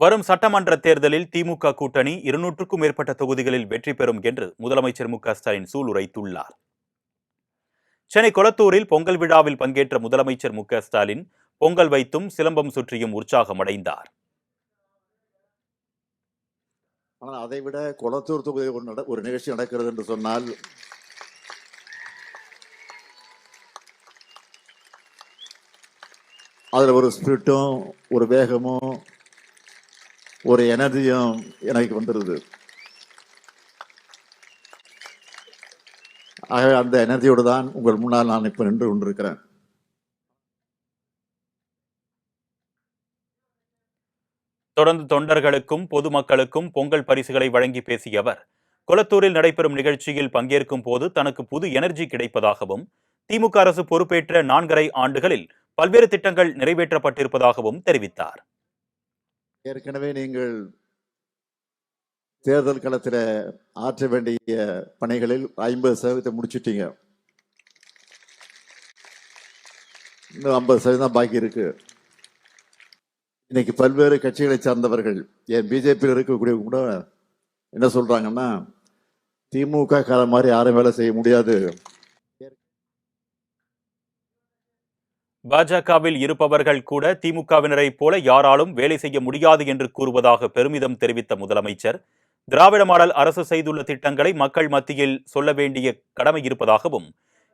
வரும் சட்டமன்ற தேர்தலில் திமுக கூட்டணி 200க்கும் மேற்பட்ட தொகுதிகளில் வெற்றி பெறும் என்று முதலமைச்சர் மு.க.ஸ்டாலின் சூளுரைத்துள்ளார். சென்னை கொளத்தூரில் பொங்கல் விழாவில் பங்கேற்ற முதலமைச்சர் மு.க.ஸ்டாலின் பொங்கல் வைத்தும் சிலம்பம் சுற்றியும் உற்சாகமடைந்தார். ஆனால் அதைவிட கொளத்தூர் தொகுதி ஒரு நிகழ்ச்சி நடக்கிறது என்று சொன்னால் அதில் ஒரு ஸ்பிரிட்டும் ஒரு வேகமும் ஒரு எனர்ஜியும் எனக்கு வந்துடுது. ஆகவே அந்த எனர்ஜியோடு தான் உங்கள் முன்னால் நான் இப்போ நின்று கொண்டிருக்கிறேன். தொடர்ந்து தொண்டர்களுக்கும் பொதுமக்களுக்கும் பொங்கல் பரிசுகளை வழங்கி பேசிய அவர், கொளத்தூரில் நடைபெறும் நிகழ்ச்சியில் பங்கேற்கும் போது தனக்கு புது எனர்ஜி கிடைப்பதாகவும், திமுக அரசு பொறுப்பேற்ற 4.5 ஆண்டுகளில் பல்வேறு திட்டங்கள் நிறைவேற்றப்பட்டிருப்பதாகவும் தெரிவித்தார். ஏற்கனவே நீங்கள் தேர்தல் களத்தில் ஆற்ற வேண்டிய பணிகளில் 50% முடிச்சிட்டீங்க. இன்னும் 50% பாக்கி இருக்கு. இன்னைக்கு பல்வேறு கட்சிகளை சார்ந்தவர்கள், என் பிஜேபியில் இருக்கக்கூடிய கூட என்ன சொல்றாங்கன்னா, திமுக காலம் மாதிரி யாரும் வேலை செய்ய முடியாது. பாஜகவில் இருப்பவர்கள் கூட திமுகவினரை போல யாராலும் வேலை செய்ய முடியாது என்று கூறுவதாக பெருமிதம் தெரிவித்த முதலமைச்சர், திராவிட மாடல் அரசு செய்துள்ள திட்டங்களை மக்கள் மத்தியில் சொல்ல வேண்டிய கடமை இருப்பதாகவும்,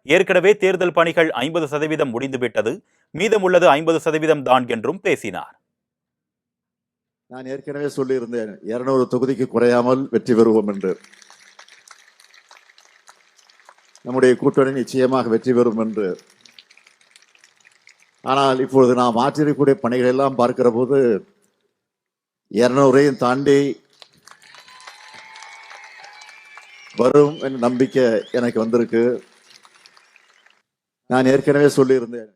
ஏற்கனவே தேர்தல் பணிகள் 50% முடிந்துவிட்டது, மீதமுள்ளது 50% தான் என்றும் பேசினார். நான் ஏற்கனவே சொல்லியிருந்தேன், 200 தொகுதிக்கு குறையாமல் வெற்றி பெறுவோம் என்று. நம்முடைய கூட்டணி நிச்சயமாக வெற்றி பெறும் என்று. ஆனால் இப்பொழுது நாம் ஆற்றிருக்கக்கூடிய பணிகள் எல்லாம் பார்க்கிற போது 200ஐயும் தாண்டி வரும் என்ற நம்பிக்கை எனக்கு வந்திருக்கு. நான் ஏற்கனவே சொல்லியிருந்தேன்.